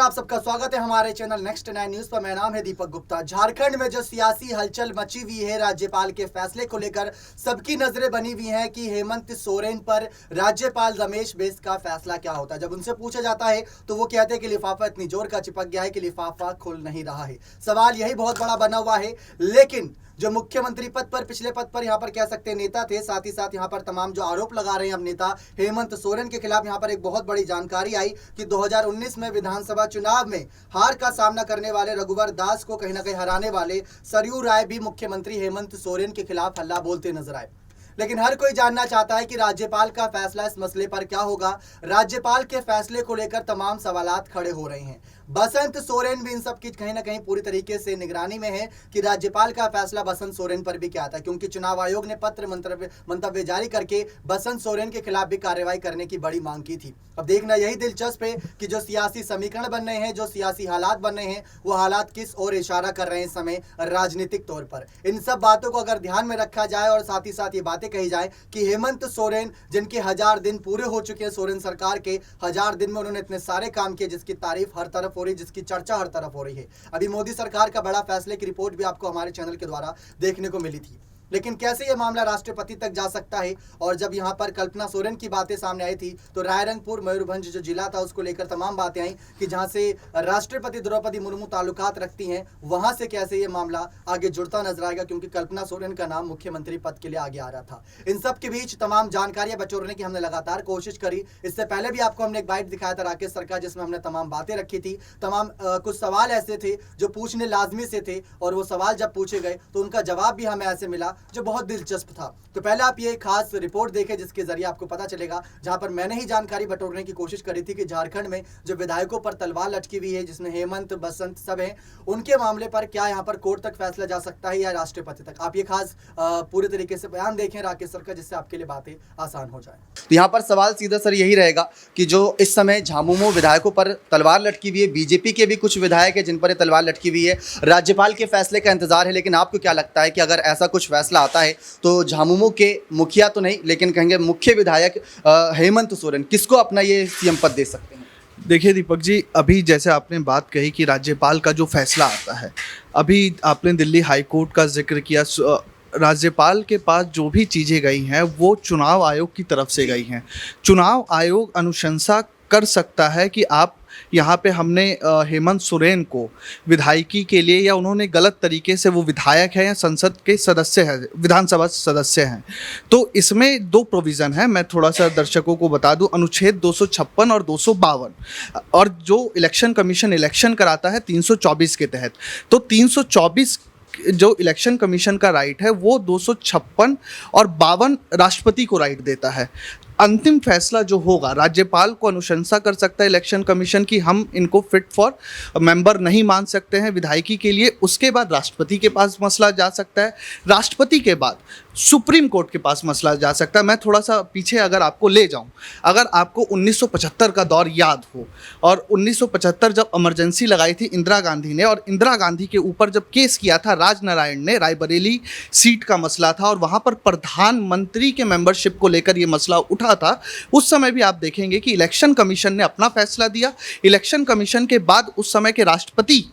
आप सबका स्वागत है हमारे चैनल नेक्स्ट 9 न्यूज पर। मेरा नाम है दीपक गुप्ता। झारखंड में जो सियासी हलचल मची हुई है राज्यपाल के फैसले को लेकर, सबकी नजरें बनी हुई हैं कि हेमंत सोरेन पर राज्यपाल रमेश बैस का फैसला क्या होता है। जब उनसे पूछा जाता है तो वो कहते हैं कि लिफाफा इतनी जोर का चिपक गया है कि लिफाफा खुल नहीं रहा है। सवाल यही बहुत बड़ा बना हुआ है। लेकिन जो मुख्यमंत्री पद पर, पिछले पद पर यहाँ पर कह सकते हैं नेता थे, साथ ही साथ यहाँ पर तमाम जो आरोप लगा रहे हैं अब नेता हेमंत सोरेन के खिलाफ, यहाँ पर एक बहुत बड़ी जानकारी आई कि 2019 में विधानसभा चुनाव में हार का सामना करने वाले रघुवर दास को कहीं ना कहीं हराने वाले सरयू राय भी मुख्यमंत्री हेमंत सोरेन के खिलाफ हल्ला बोलते नजर आए। लेकिन हर कोई जानना चाहता है कि राज्यपाल का फैसला इस मसले पर क्या होगा। राज्यपाल के फैसले को लेकर तमाम सवालात खड़े हो रहे हैं। बसंत सोरेन भी इन सब की कहीं ना कहीं पूरी तरीके से निगरानी में है कि राज्यपाल का फैसला बसंत सोरेन पर भी क्या आता है, क्योंकि चुनाव आयोग ने पत्र मंतव्य जारी करके बसंत सोरेन के खिलाफ भी कार्रवाई करने की बड़ी मांग की थी। अब देखना यही दिलचस्प है कि जो सियासी समीकरण बन रहे हैं, जो सियासी हालात बन रहे हैं, वो हालात किस ओर इशारा कर रहे हैं इस समय राजनीतिक तौर पर। इन सब बातों को अगर ध्यान में रखा जाए और साथ ही साथ ये बातें कही जाए कि हेमंत सोरेन, जिनके 1000 दिन पूरे हो चुके हैं सोरेन सरकार के, 1000 दिन में उन्होंने इतने सारे काम किए जिसकी तारीफ हर तरफ हो रही है, जिसकी चर्चा हर तरफ हो रही है। अभी मोदी सरकार का बड़ा फैसले की रिपोर्ट भी आपको हमारे चैनल के द्वारा देखने को मिली थी। लेकिन कैसे ये मामला राष्ट्रपति तक जा सकता है? और जब यहाँ पर कल्पना सोरेन की बातें सामने आई थी तो रायरंगपुर मयूरभंज जो जिला था उसको लेकर तमाम बातें आई कि जहाँ से राष्ट्रपति द्रौपदी मुर्मू ताल्लुकात रखती हैं, वहां से कैसे ये मामला आगे जुड़ता नजर आएगा, क्योंकि कल्पना सोरेन का नाम मुख्यमंत्री पद के लिए आगे आ रहा था। इन सब के बीच तमाम जानकारियां बटोरने की हमने लगातार कोशिश करी। इससे पहले भी आपको हमने एक बाइट दिखाया था राकेश सर का, जिसमें हमने तमाम बातें रखी थी। तमाम कुछ सवाल ऐसे थे जो पूछने लाजमी से थे, और वो सवाल जब पूछे गए तो उनका जवाब भी हमें ऐसे मिला जो बहुत दिलचस्प था। तो पहले आप ये खास रिपोर्ट देखें जिसके जरिए आपको पता चलेगा, जहां पर मैंने ही जानकारी बटोरने की कोशिश करी थी कि झारखंड में जो विधायकों पर तलवार लटकी हुई है, जिसमें हेमंत, बसंत सब हैं, उनके मामले पर क्या यहाँ पर कोर्ट तक फैसला जा सकता है या राष्ट्रपति तक। आप ये खास पूरे तरीके से बयान देखें राकेश सर का, जिससे आपके लिए बातें आसान हो जाए। तो यहाँ पर सवाल सीधा सर यही रहेगा कि जो इस समय झामुमो विधायकों पर तलवार लटकी हुई है, बीजेपी के भी कुछ विधायक है जिन पर तलवार लटकी हुई है, राज्यपाल के फैसले का इंतजार है। लेकिन आपको क्या लगता है कि अगर ऐसा कुछ फैसला आता है तो झामुमो के मुखिया तो नहीं, लेकिन कहेंगे मुख्य विधायक हेमंत सोरेन किसको अपना ये सीएम पद दे सकते हैं? देखिए दीपक जी, अभी जैसे आपने बात कही कि राज्यपाल का जो फैसला आता है, अभी आपने दिल्ली हाई कोर्ट का जिक्र किया। राज्यपाल के पास जो भी चीज़ें गई हैं वो चुनाव आयोग की तरफ से गई हैं। चुनाव आयोग अनुशंसा कर सकता है कि आप यहाँ पे हमने हेमंत सोरेन को विधायकी के लिए, या उन्होंने गलत तरीके से, वो विधायक है या संसद के सदस्य हैं, विधानसभा सदस्य हैं, तो इसमें दो प्रोविज़न है। मैं थोड़ा सा दर्शकों को बता दूं, अनुच्छेद 256 और 252, और जो इलेक्शन कमीशन इलेक्शन कराता है 324 के तहत, तो 324 जो इलेक्शन कमीशन का राइट है वो 256 और 52 राष्ट्रपति को राइट देता है। अंतिम फैसला जो होगा, राज्यपाल को अनुशंसा कर सकता है इलेक्शन कमीशन की हम इनको फिट फॉर मेंबर नहीं मान सकते हैं विधायकी के लिए। उसके बाद राष्ट्रपति के पास मसला जा सकता है, राष्ट्रपति के बाद सुप्रीम कोर्ट के पास मसला जा सकता है। मैं थोड़ा सा पीछे अगर आपको ले जाऊं, अगर आपको 1975 का दौर याद हो, और 1975 जब इमरजेंसी लगाई थी इंदिरा गांधी ने, और इंदिरा गांधी के ऊपर जब केस किया था राजनारायण ने, रायबरेली सीट का मसला था, और वहाँ पर प्रधानमंत्री के मेंबरशिप को लेकर ये मसला उठा था, उस समय भी आप देखेंगे कि इलेक्शन कमीशन ने अपना फैसला दिया। इलेक्शन कमीशन के बाद उस समय के राष्ट्रपति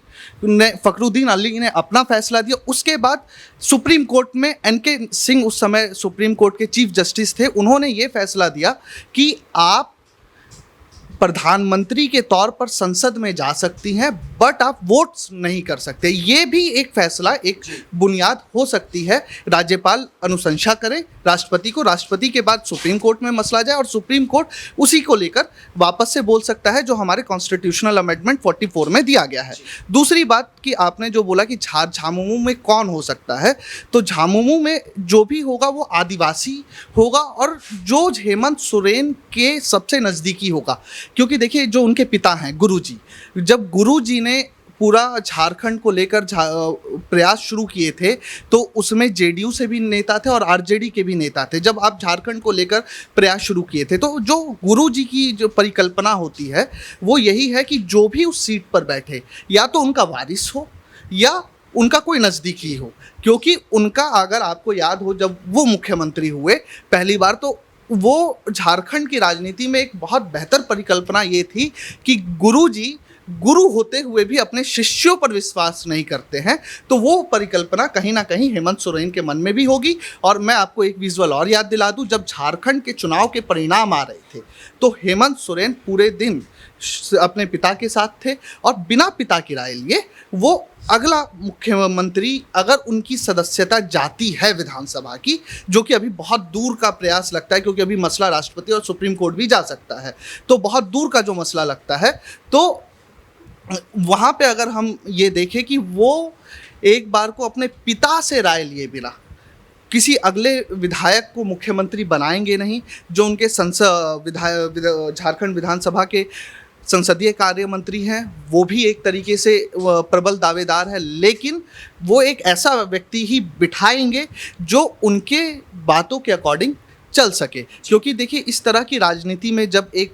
ने, फखरुद्दीन अली ने अपना फैसला दिया। उसके बाद सुप्रीम कोर्ट में एनके सिंह उस समय सुप्रीम कोर्ट के चीफ जस्टिस थे, उन्होंने ये फैसला दिया कि आप प्रधानमंत्री के तौर पर संसद में जा सकती हैं, बट आप वोट्स नहीं कर सकते। ये भी एक फैसला, एक बुनियाद हो सकती है। राज्यपाल अनुशंसा करे राष्ट्रपति को, राष्ट्रपति के बाद सुप्रीम कोर्ट में मसला जाए, और सुप्रीम कोर्ट उसी को लेकर वापस से बोल सकता है, जो हमारे कॉन्स्टिट्यूशनल अमेंडमेंट 44 में दिया गया है। दूसरी बात कि आपने जो बोला कि झामुमो में कौन हो सकता है, तो झामुमो में जो भी होगा वो आदिवासी होगा, और जो हेमंत सोरेन के सबसे नज़दीकी होगा। क्योंकि देखिए, जो उनके पिता हैं गुरुजी, जब गुरुजी ने पूरा झारखंड को लेकर प्रयास शुरू किए थे, तो उसमें जेडीयू से भी नेता थे और आरजेडी के भी नेता थे। जब आप झारखंड को लेकर प्रयास शुरू किए थे, तो जो गुरुजी की जो परिकल्पना होती है वो यही है कि जो भी उस सीट पर बैठे, या तो उनका वारिस हो या उनका कोई नज़दीकी हो। क्योंकि उनका, अगर आपको याद हो, जब वो मुख्यमंत्री हुए पहली बार, तो वो झारखंड की राजनीति में एक बहुत बेहतर परिकल्पना ये थी कि गुरुजी गुरु होते हुए भी अपने शिष्यों पर विश्वास नहीं करते हैं, तो वो परिकल्पना कहीं ना कहीं हेमंत सोरेन के मन में भी होगी। और मैं आपको एक विजुअल और याद दिला दूं, जब झारखंड के चुनाव के परिणाम आ रहे थे तो हेमंत सोरेन पूरे दिन अपने पिता के साथ थे और बिना पिता की राय लिए वो अगला मुख्यमंत्री, अगर उनकी सदस्यता जाती है विधानसभा की, जो कि अभी बहुत दूर का प्रयास लगता है क्योंकि अभी मसला राष्ट्रपति और सुप्रीम कोर्ट भी जा सकता है, तो बहुत दूर का जो मसला लगता है, तो वहाँ पे अगर हम ये देखें कि वो एक बार को अपने पिता से राय लिए बिना किसी अगले विधायक को मुख्यमंत्री बनाएंगे नहीं, जो उनके झारखंड विधानसभा के संसदीय कार्य मंत्री हैं, वो भी एक तरीके से प्रबल दावेदार है, लेकिन वो एक ऐसा व्यक्ति ही बिठाएंगे जो उनके बातों के अकॉर्डिंग चल सके। क्योंकि देखिए, इस तरह की राजनीति में जब एक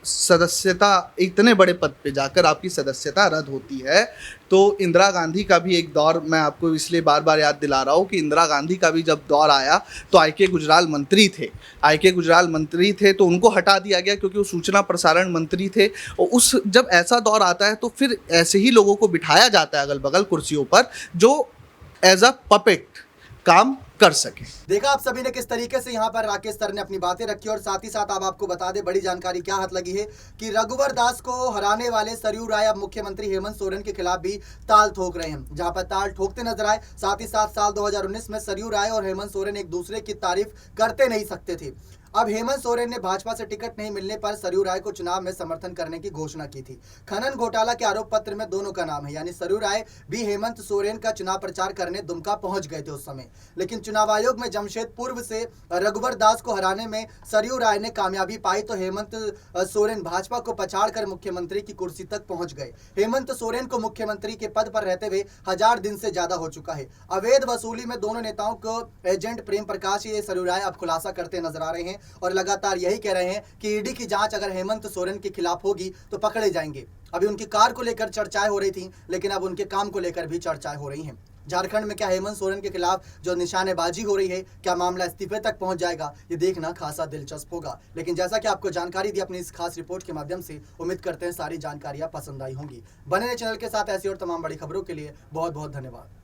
सदस्यता, इतने बड़े पद पे जाकर आपकी सदस्यता रद्द होती है, तो इंदिरा गांधी का भी एक दौर, मैं आपको इसलिए बार बार याद दिला रहा हूँ कि इंदिरा गांधी का भी जब दौर आया तो आई.के. गुजराल मंत्री थे। आई.के. गुजराल मंत्री थे तो उनको हटा दिया गया क्योंकि वो सूचना प्रसारण मंत्री थे। और उस जब ऐसा दौर आता है तो फिर ऐसे ही लोगों को बिठाया जाता है अगल बगल कुर्सियों पर, जो एज अ पपेट काम कर सके। देखा आप सभी ने किस तरीके से यहाँ पर राकेश सर ने अपनी बातें रखी, और साथ ही साथ अब आपको बता दें बड़ी जानकारी क्या हाथ लगी है कि रघुवर दास को हराने वाले सरयू राय अब मुख्यमंत्री हेमंत सोरेन के खिलाफ भी ताल ठोक रहे हैं। जहां पर ताल ठोकते नजर आए, साथ ही साथ साल 2019 में सरयू राय और हेमंत सोरेन एक दूसरे की तारीफ करते नहीं सकते थे। अब हेमंत सोरेन ने भाजपा से टिकट नहीं मिलने पर सरयू राय को चुनाव में समर्थन करने की घोषणा की थी। खनन घोटाला के आरोप पत्र में दोनों का नाम है, यानी सरयू राय भी हेमंत सोरेन का चुनाव प्रचार करने दुमका पहुंच गए थे उस समय। लेकिन चुनाव आयोग में जमशेदपुर से रघुवर दास को हराने में सरयू राय ने कामयाबी पाई तो हेमंत सोरेन भाजपा को पछाड़कर मुख्यमंत्री की कुर्सी तक पहुंच गए। हेमंत सोरेन को मुख्यमंत्री के पद पर रहते हुए 1000 दिन से ज्यादा हो चुका है। अवैध वसूली में दोनों नेताओं को एजेंट प्रेम प्रकाश ये सरयू राय अब खुलासा करते नजर आ रहे हैं और लगातार यही कह रहे हैं कि ईडी की जांच अगर हेमंत सोरेन के खिलाफ होगी तो पकड़े जाएंगे। अभी उनकी कार को लेकर चर्चाएं हो रही थी, लेकिन अब उनके काम को लेकर भी चर्चाएं हो रही हैं। झारखंड में क्या हेमंत सोरेन के खिलाफ जो निशानेबाजी हो रही है, क्या मामला इस्तीफे तक पहुंच जाएगा, ये देखना खासा दिलचस्प होगा। लेकिन जैसा कि आपको जानकारी दी अपनी इस खास रिपोर्ट के माध्यम से, उम्मीद करते हैं सारी जानकारियां पसंद आई होंगी। बने रहिए चैनल के साथ ऐसी और तमाम बड़ी खबरों के लिए। बहुत बहुत धन्यवाद।